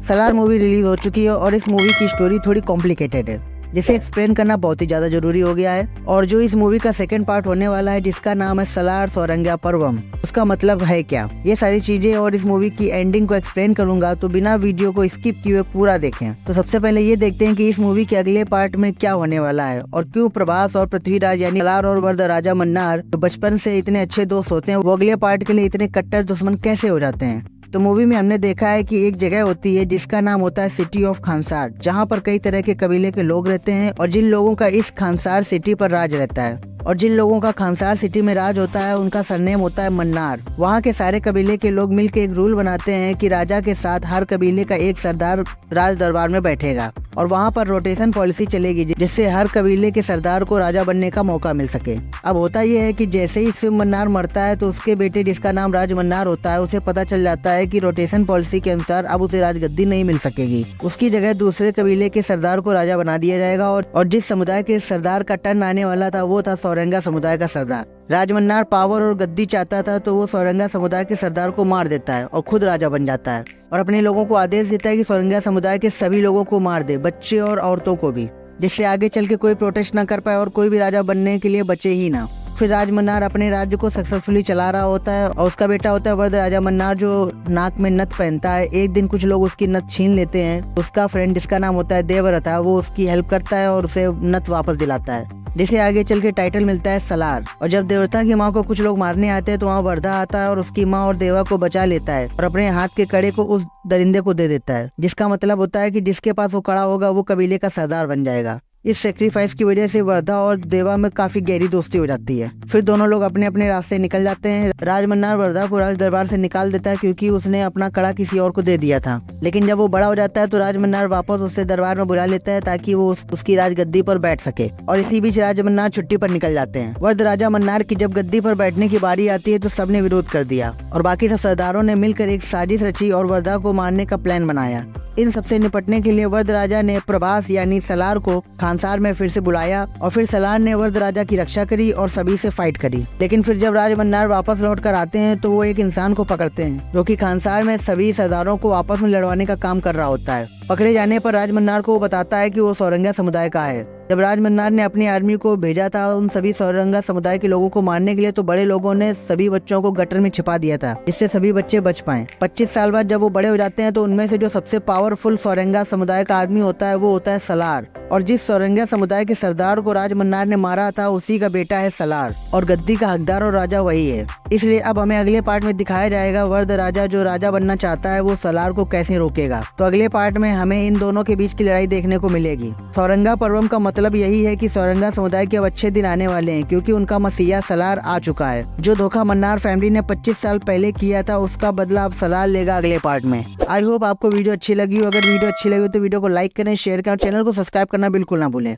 Salaar movie release हो चुकी है और इस मूवी की स्टोरी थोड़ी कॉम्प्लिकेटेड है, जिसे एक्सप्लेन करना बहुत ही ज्यादा जरूरी हो गया है। और जो इस मूवी का सेकंड पार्ट होने वाला है, जिसका नाम है सलार सौरंगा पर्वम, उसका मतलब है क्या, ये सारी चीजें और इस मूवी की एंडिंग को एक्सप्लेन करूंगा, तो बिना वीडियो को स्किप किए पूरा देखें। तो सबसे पहले ये देखते हैं कि इस मूवी के अगले पार्ट में क्या होने वाला है और क्यों प्रभास और पृथ्वीराज यानी सलार और वरदराजा मन्नार जो बचपन से इतने अच्छे दोस्त होते हैं, वो अगले पार्ट के लिए इतने कट्टर दुश्मन कैसे हो जाते हैं। तो मूवी में हमने देखा है कि एक जगह होती है जिसका नाम होता है सिटी ऑफ खानसार, जहाँ पर कई तरह के कबीले के लोग रहते हैं और जिन लोगों का इस खानसार सिटी पर राज रहता है। और जिन लोगों का खानसार सिटी में राज होता है उनका सरनेम होता है मन्नार। वहाँ के सारे कबीले के लोग मिलकर एक रूल बनाते हैं कि राजा के साथ हर कबीले का एक सरदार राज दरबार में बैठेगा और वहाँ पर रोटेशन पॉलिसी चलेगी, जिससे हर कबीले के सरदार को राजा बनने का मौका मिल सके। अब होता यह है कि जैसे ही शिव मन्नार मरता है तो उसके बेटे जिसका नाम राज मन्नार होता है, उसे पता चल जाता है कि रोटेशन पॉलिसी के अनुसार अब उसे राजगद्दी नहीं मिल सकेगी। उसकी जगह दूसरे कबीले के सरदार को राजा बना दिया जाएगा और जिस समुदाय के सरदार का टर्न आने वाला था वो था सौरंगा समुदाय का सरदार। राजमन्नार पावर और गद्दी चाहता था तो वो सौरंगा समुदाय के सरदार को मार देता है और खुद राजा बन जाता है और अपने लोगों को आदेश देता है कि सौरंगा समुदाय के सभी लोगों को मार दे, बच्चे और औरतों को भी, जिससे आगे चल के कोई प्रोटेस्ट ना कर पाए और कोई भी राजा बनने के लिए बचे ही ना। फिर राजमन्नार अपने राज्य को सक्सेसफुली चला रहा होता है और उसका बेटा होता है वरदराजा मन्नार, जो नाक में नथ पहनता है। एक दिन कुछ लोग उसकी नथ छीन लेते हैं। उसका फ्रेंड जिसका नाम होता है देवरथा, वो उसकी हेल्प करता है और उसे नथ वापस दिलाता है, जिसे आगे चल के टाइटल मिलता है सलार। और जब देवता की माँ को कुछ लोग मारने आते हैं तो वहाँ वर्धा आता है और उसकी माँ और देवा को बचा लेता है और अपने हाथ के कड़े को उस दरिंदे को दे देता है, जिसका मतलब होता है कि जिसके पास वो कड़ा होगा वो कबीले का सरदार बन जाएगा। इस सेक्रीफाइस की वजह से वर्धा और देवा में काफी गहरी दोस्ती हो जाती है। फिर दोनों लोग अपने अपने रास्ते निकल जाते हैं। राजमन्नार वर्धा को राज दरबार से निकाल देता है क्योंकि उसने अपना कड़ा किसी और को दे दिया था, लेकिन जब वो बड़ा हो जाता है तो राजमन्नार वापस उसे दरबार में बुला लेता है ताकि वो उसकी राजगद्दी पर बैठ सके। और इसी बीच राजमन्नार छुट्टी पर निकल जाते हैं। वरदराजा मन्नार की जब गद्दी पर बैठने की बारी आती है तो सबने विरोध कर दिया और बाकी सब सरदारों ने मिलकर एक साजिश रची और वर्धा को मारने का प्लान बनाया। इन सबसे निपटने के लिए वरदराजा ने प्रभास यानी सलार को खानसार में फिर से बुलाया और फिर सलार ने वरदराजा की रक्षा करी और सभी से फाइट करी। लेकिन फिर जब राजमन्नार वापस लौट कर आते हैं तो वो एक इंसान को पकड़ते हैं जो कि खानसार में सभी सरदारों को आपस में लड़वाने का काम कर रहा होता है। पकड़े जाने पर राजमन्नार को वो बताता है कि वो सौरंगा समुदाय का है। जब राजमन्नार ने अपनी आर्मी को भेजा था उन सभी सौरंगा समुदाय के लोगों को मारने के लिए, तो बड़े लोगों ने सभी बच्चों को गटर में छिपा दिया था जिससे सभी बच्चे बच पाएं। 25 साल बाद जब वो बड़े हो जाते हैं तो उनमें से जो सबसे पावरफुल सौरंगा समुदाय का आदमी होता है वो होता है सलार। और जिस सौरंगा समुदाय के सरदार को राजमन्नार ने मारा था उसी का बेटा है सलार और गद्दी का हकदार और राजा वही है। इसलिए अब हमें अगले पार्ट में दिखाया जाएगा वरदराजा जो राजा बनना चाहता है वो सलार को कैसे रोकेगा। तो अगले पार्ट में हमें इन दोनों के बीच की लड़ाई देखने को मिलेगी। सौरंगा पर्वम का मतलब यही है कि सौरंगा समुदाय के अब अच्छे दिन आने वाले हैं क्योंकि उनका मसीहा सलार आ चुका है। जो धोखा मन्नार फैमिली ने 25 साल पहले किया था उसका बदला अब सलार लेगा अगले पार्ट में। आई होप आपको वीडियो अच्छी लगी हो। अगर वीडियो अच्छी लगी हो तो वीडियो को लाइक करें, शेयर करें और चैनल को सब्सक्राइब करना बिल्कुल ना भूलें।